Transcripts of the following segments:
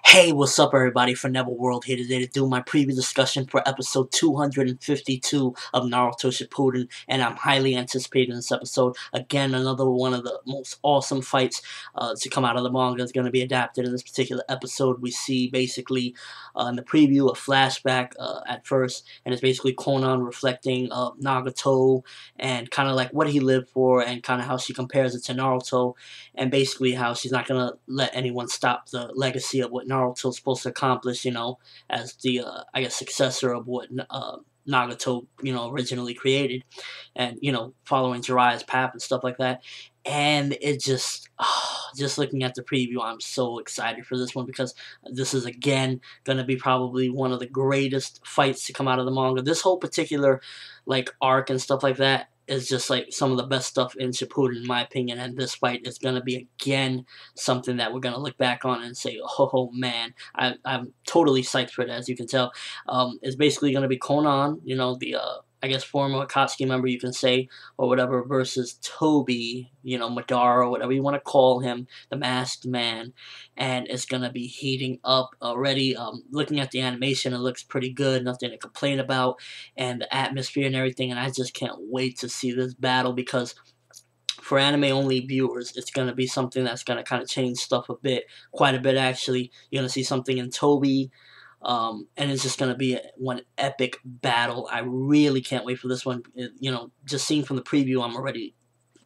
Hey, what's up everybody? ForneverWorld here today to do my preview discussion for episode 252 of Naruto Shippuden, and I'm highly anticipating this episode. Again, another one of the most awesome fights to come out of the manga is going to be adapted in this particular episode. We see basically in the preview a flashback at first, and it's basically Konan reflecting Nagato and kind of like what he lived for and kind of how she compares it to Naruto, and basically how she's not going to let anyone stop the legacy of what Naruto's supposed to accomplish, as the, I guess, successor of what Nagato, originally created, and, following Jiraiya's path and stuff like that. And it just looking at the preview, I'm so excited for this one because this is, again, going to be probably one of the greatest fights to come out of the manga. This whole particular, arc and stuff like that is just some of the best stuff in Shippuden, in my opinion, and this fight is going to be again something that we're going to look back on and say, oh man, I'm totally psyched for it. As you can tell, it's basically going to be Konan, the I guess former Akatsuki member, you can say, or whatever, versus Tobi, Madara, whatever you want to call him, the masked man, and it's going to be heating up already. Looking at the animation, it looks pretty good, nothing to complain about, and the atmosphere and everything, and I just can't wait to see this battle because for anime-only viewers, it's going to be something that's going to kind of change stuff quite a bit actually. You're going to see something in Tobi, and it's just going to be one epic battle. I really can't wait for this one. Just seeing from the preview, I'm already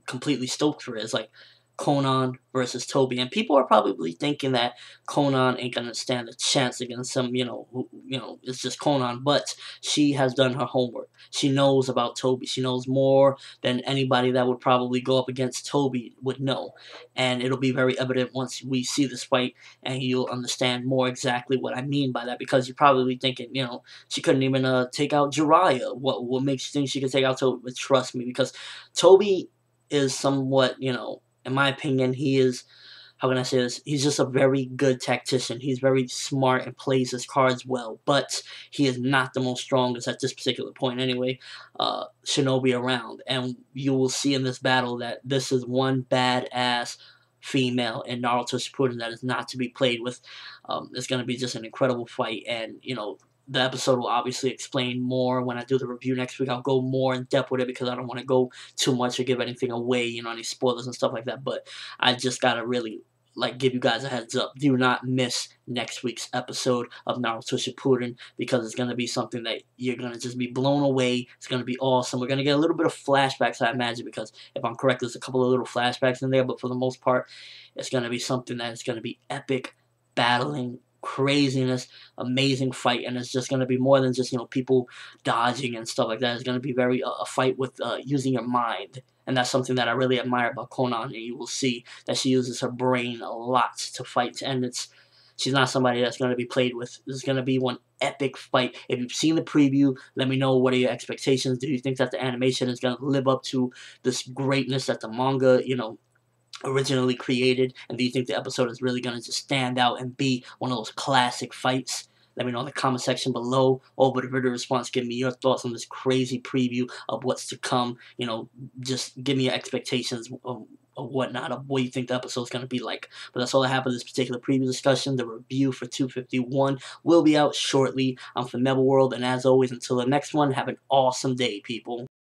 completely stoked for it. It's like Konan versus Tobi, and people are probably thinking that Konan ain't gonna stand a chance against some, it's just Konan. But she has done her homework. She knows about Tobi. She knows more than anybody that would probably go up against Tobi would know, and it'll be very evident once we see this fight, and you'll understand more exactly what I mean by that. Because you're probably thinking, she couldn't even take out Jiraiya. What makes you think she could take out Tobi? But trust me, because Tobi is somewhat, in my opinion, he is, how can I say this? He's just a very good tactician. He's very smart and plays his cards well, but he is not the most strongest at this particular point anyway, shinobi around. And you will see in this battle that this is one badass female in Naruto Shippuden that is not to be played with. It's going to be just an incredible fight, and, the episode will obviously explain more when I do the review next week. I'll go more in depth with it because I don't want to go too much or give anything away, any spoilers and stuff like that. But I just gotta really give you guys a heads up. Do not miss next week's episode of Naruto Shippuden because it's gonna be something that you're gonna just be blown away. It's gonna be awesome. We're gonna get a little bit of flashbacks, I imagine, because if I'm correct, there's a couple of little flashbacks in there. But for the most part, it's gonna be something that is gonna be epic, battling, craziness, amazing fight, and it's just going to be more than just people dodging and stuff like that. It's going to be very a fight with using your mind, and that's something that I really admire about Konan. And you will see that she uses her brain a lot to fight, and she's not somebody that's going to be played with. This is going to be one epic fight. If you've seen the preview, let me know, what are your expectations. Do you think that the animation is going to live up to this greatness that the manga originally created, and do you think the episode is really going to just stand out and be one of those classic fights? Let me know in the comment section below, or with a video response. Give me your thoughts on this crazy preview of what's to come. Just give me your expectations of whatnot, of what you think the episode is going to be like. But that's all I have for this particular preview discussion. The review for 251 will be out shortly. I'm ForneverWorld, and as always, until the next one, have an awesome day, people.